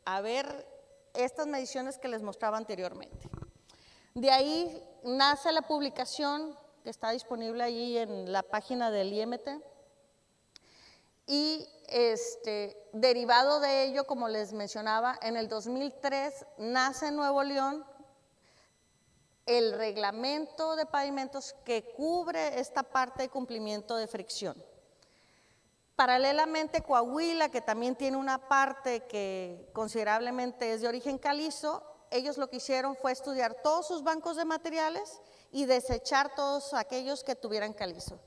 a ver estas mediciones que les mostraba anteriormente. De ahí nace la publicación que está disponible allí en la página del IMT. Y derivado de ello, como les mencionaba, en el 2003 nace en Nuevo León el reglamento de pavimentos que cubre esta parte de cumplimiento de fricción. Paralelamente, Coahuila, que también tiene una parte que considerablemente es de origen calizo, ellos lo que hicieron fue estudiar todos sus bancos de materiales y desechar todos aquellos que tuvieran calizo.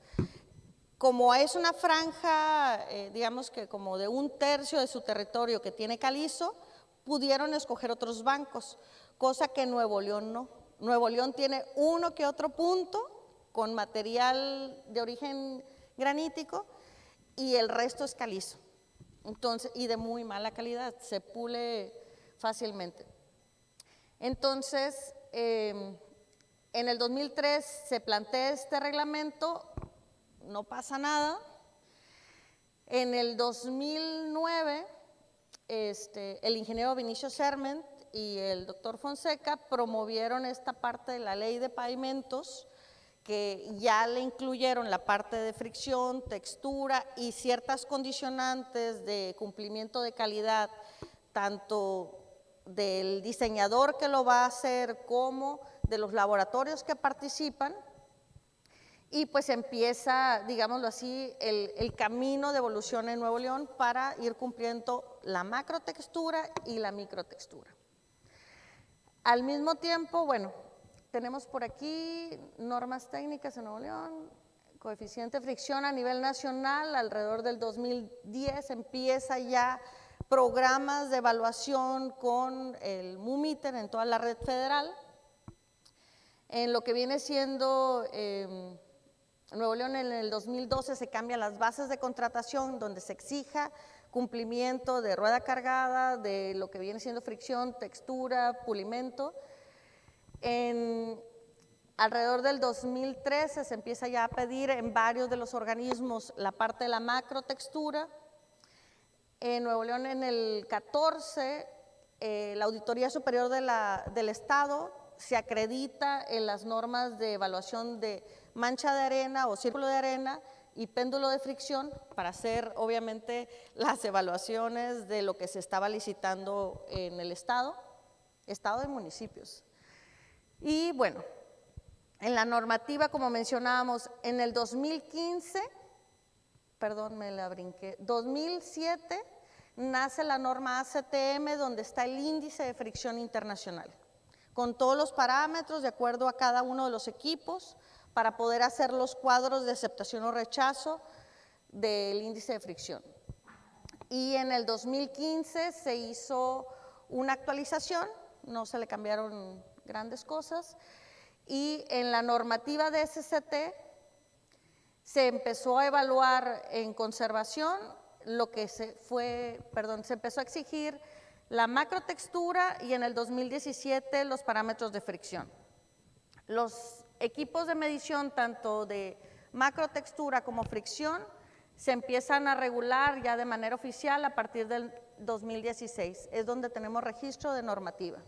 Como es una franja, digamos que como de 1/3 de su territorio que tiene calizo, pudieron escoger otros bancos, cosa que Nuevo León no. Nuevo León tiene uno que otro punto con material de origen granítico y el resto es calizo. Entonces, y de muy mala calidad, se pule fácilmente. Entonces, en el 2003 se plantea este reglamento, no pasa nada. En el 2009, el ingeniero Vinicio Serment y el doctor Fonseca promovieron esta parte de la ley de pavimentos, que ya le incluyeron la parte de fricción, textura y ciertas condicionantes de cumplimiento de calidad, tanto del diseñador que lo va a hacer como de los laboratorios que participan. Y pues empieza, digámoslo así, el camino de evolución en Nuevo León para ir cumpliendo la macrotextura y la microtextura. Al mismo tiempo, bueno, tenemos por aquí normas técnicas en Nuevo León, coeficiente de fricción a nivel nacional. Alrededor del 2010 empieza ya programas de evaluación con el MUMITER en toda la red federal. En lo que viene siendo Nuevo León, en el 2012 se cambian las bases de contratación donde se exija cumplimiento de rueda cargada, de lo que viene siendo fricción, textura, pulimento. Alrededor del 2013 se empieza ya a pedir en varios de los organismos la parte de la macrotextura. En Nuevo León, en el 14, la Auditoría Superior del Estado se acredita en las normas de evaluación de mancha de arena o círculo de arena y péndulo de fricción para hacer obviamente las evaluaciones de lo que se estaba licitando en el estado y municipios. Y bueno, en la normativa, como mencionábamos, en el 2015, perdón, me la brinqué, 2007 nace la norma ACTM, donde está el índice de fricción internacional, con todos los parámetros de acuerdo a cada uno de los equipos para poder hacer los cuadros de aceptación o rechazo del índice de fricción. Y en el 2015 se hizo una actualización, no se le cambiaron grandes cosas, y en la normativa de SCT se empezó a evaluar en conservación lo que se empezó a exigir la macrotextura y en el 2017 los parámetros de fricción. Los equipos de medición tanto de macrotextura como fricción se empiezan a regular ya de manera oficial a partir del 2016, es donde tenemos registro de normativa.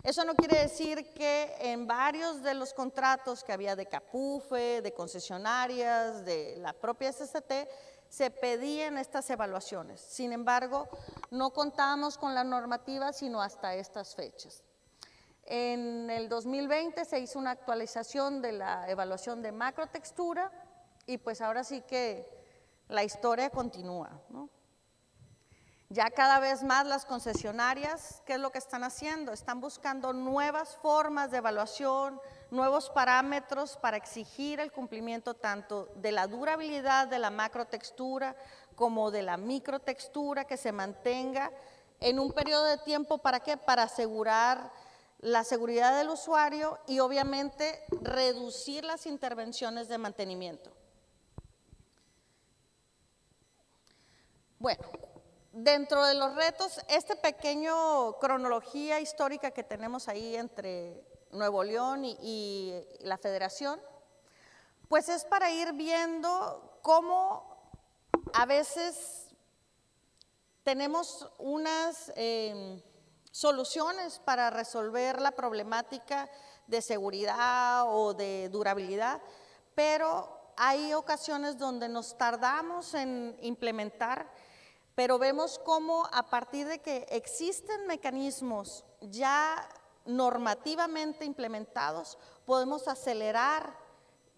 Eso no quiere decir que en varios de los contratos que había de CAPUFE, de concesionarias, de la propia SCT, se pedían estas evaluaciones. Sin embargo, no contábamos con la normativa sino hasta estas fechas. En el 2020 se hizo una actualización de la evaluación de macrotextura y pues ahora sí que la historia continúa, ¿no? Ya cada vez más las concesionarias, ¿qué es lo que están haciendo? Están buscando nuevas formas de evaluación, nuevos parámetros para exigir el cumplimiento tanto de la durabilidad de la macrotextura como de la microtextura, que se mantenga en un periodo de tiempo, ¿para qué? Para asegurar la seguridad del usuario y obviamente reducir las intervenciones de mantenimiento. Bueno, dentro de los retos, este pequeño cronología histórica que tenemos ahí entre Nuevo León y la Federación, pues es para ir viendo cómo a veces tenemos unas soluciones para resolver la problemática de seguridad o de durabilidad, pero hay ocasiones donde nos tardamos en implementar, pero vemos cómo a partir de que existen mecanismos ya normativamente implementados, podemos acelerar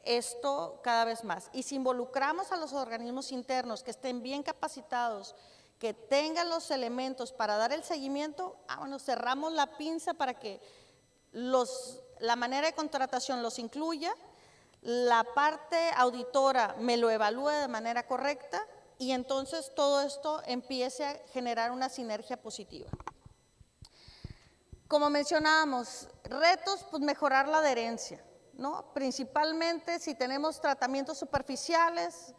esto cada vez más. Y si involucramos a los organismos internos que estén bien capacitados, que tengan los elementos para dar el seguimiento, bueno, cerramos la pinza para que la manera de contratación los incluya, la parte auditora me lo evalúe de manera correcta y entonces todo esto empiece a generar una sinergia positiva. Como mencionábamos, retos, pues mejorar la adherencia, ¿no? Principalmente si tenemos tratamientos superficiales,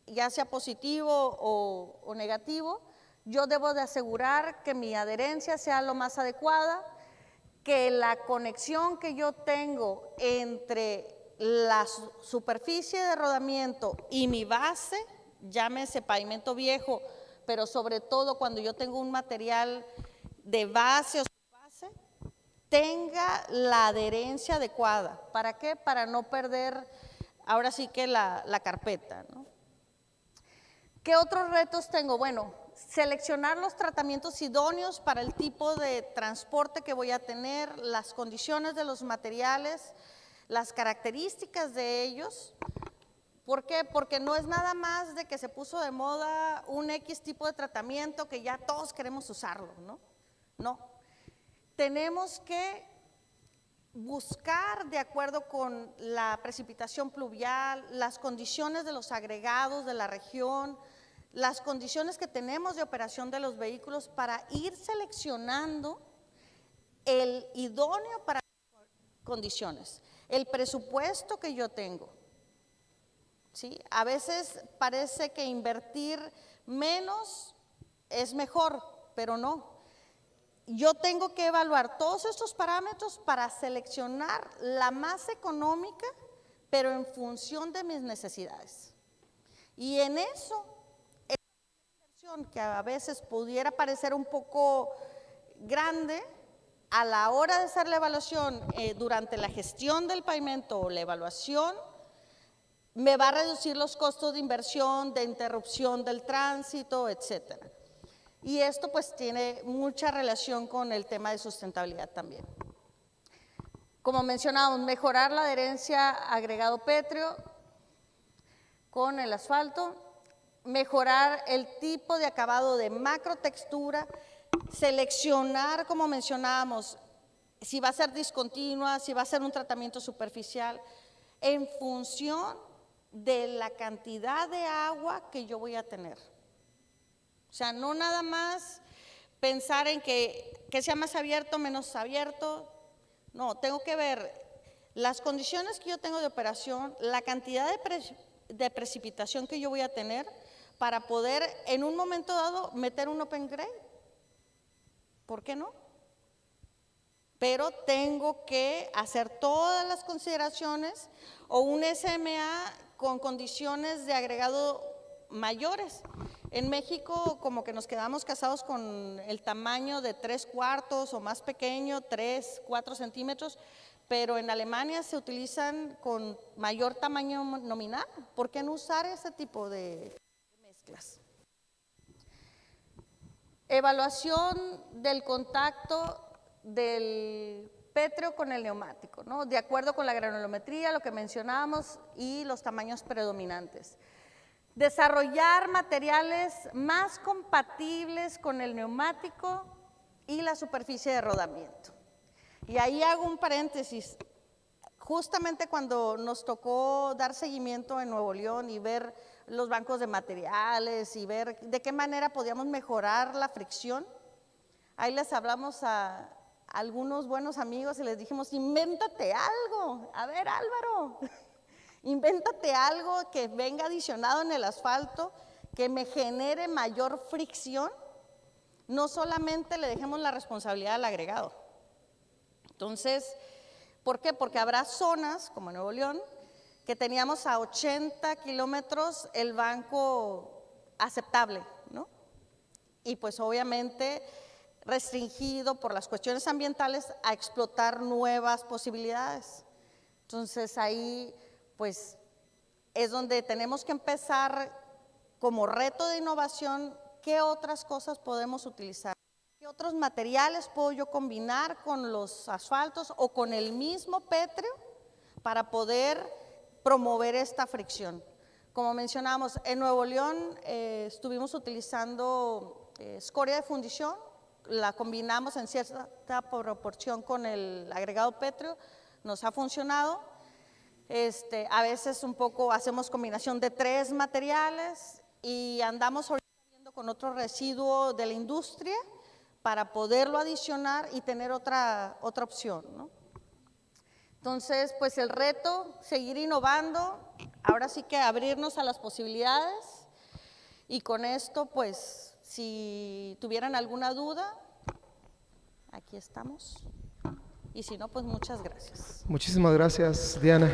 ya sea positivo o negativo, yo debo de asegurar que mi adherencia sea lo más adecuada, que la conexión que yo tengo entre la superficie de rodamiento y mi base, llámese pavimento viejo, pero sobre todo cuando yo tengo un material de base o subbase, tenga la adherencia adecuada. ¿Para qué? Para no perder ahora sí que la carpeta, ¿no? ¿Qué otros retos tengo? Bueno, seleccionar los tratamientos idóneos para el tipo de transporte que voy a tener, las condiciones de los materiales, las características de ellos. ¿Por qué? Porque no es nada más de que se puso de moda un X tipo de tratamiento que ya todos queremos usarlo, ¿no? No. Tenemos que buscar de acuerdo con la precipitación pluvial, las condiciones de los agregados de la región, las condiciones que tenemos de operación de los vehículos para ir seleccionando el idóneo para las condiciones, el presupuesto que yo tengo. ¿Sí? A veces parece que invertir menos es mejor, pero no. Yo tengo que evaluar todos estos parámetros para seleccionar la más económica, pero en función de mis necesidades. Y en eso, esa inversión que a veces pudiera parecer un poco grande, a la hora de hacer la evaluación durante la gestión del pavimento o la evaluación, me va a reducir los costos de inversión, de interrupción del tránsito, etcétera. Y esto pues tiene mucha relación con el tema de sustentabilidad también. Como mencionábamos, mejorar la adherencia agregado pétreo con el asfalto, mejorar el tipo de acabado de macrotextura, seleccionar, como mencionábamos, si va a ser discontinua, si va a ser un tratamiento superficial, en función de la cantidad de agua que yo voy a tener. O sea, no nada más pensar en que sea más abierto, menos abierto. No, tengo que ver las condiciones que yo tengo de operación, la cantidad de precipitación que yo voy a tener para poder en un momento dado meter un open grade. ¿Por qué no? Pero tengo que hacer todas las consideraciones o un SMA con condiciones de agregado mayores. En México como que nos quedamos casados con el tamaño de 3/4 o más pequeño, 3, 4 centímetros, pero en Alemania se utilizan con mayor tamaño nominal. ¿Por qué no usar ese tipo de mezclas? Evaluación del contacto del pétreo con el neumático, ¿no? De acuerdo con la granulometría, lo que mencionábamos, y los tamaños predominantes. Desarrollar materiales más compatibles con el neumático y la superficie de rodamiento. Y ahí hago un paréntesis. Justamente cuando nos tocó dar seguimiento en Nuevo León y ver los bancos de materiales y ver de qué manera podíamos mejorar la fricción, ahí les hablamos a algunos buenos amigos y les dijimos, invéntate algo. A ver, Álvaro, invéntate algo que venga adicionado en el asfalto, que me genere mayor fricción. No solamente le dejemos la responsabilidad al agregado. Entonces, ¿por qué? Porque habrá zonas, como Nuevo León, que teníamos a 80 kilómetros el banco aceptable, ¿no? Y pues obviamente restringido por las cuestiones ambientales a explotar nuevas posibilidades. Entonces ahí pues es donde tenemos que empezar como reto de innovación, qué otras cosas podemos utilizar, qué otros materiales puedo yo combinar con los asfaltos o con el mismo pétreo para poder promover esta fricción. Como mencionamos, en Nuevo León estuvimos utilizando escoria de fundición, la combinamos en cierta proporción con el agregado pétreo, nos ha funcionado. A veces un poco hacemos combinación de 3 materiales y andamos ahorita viendo con otro residuo de la industria para poderlo adicionar y tener otra opción, ¿no? Entonces, pues el reto, seguir innovando, ahora sí que abrirnos a las posibilidades y con esto, pues, si tuvieran alguna duda, aquí estamos. Y si no, pues muchas gracias. Muchísimas gracias, Diana.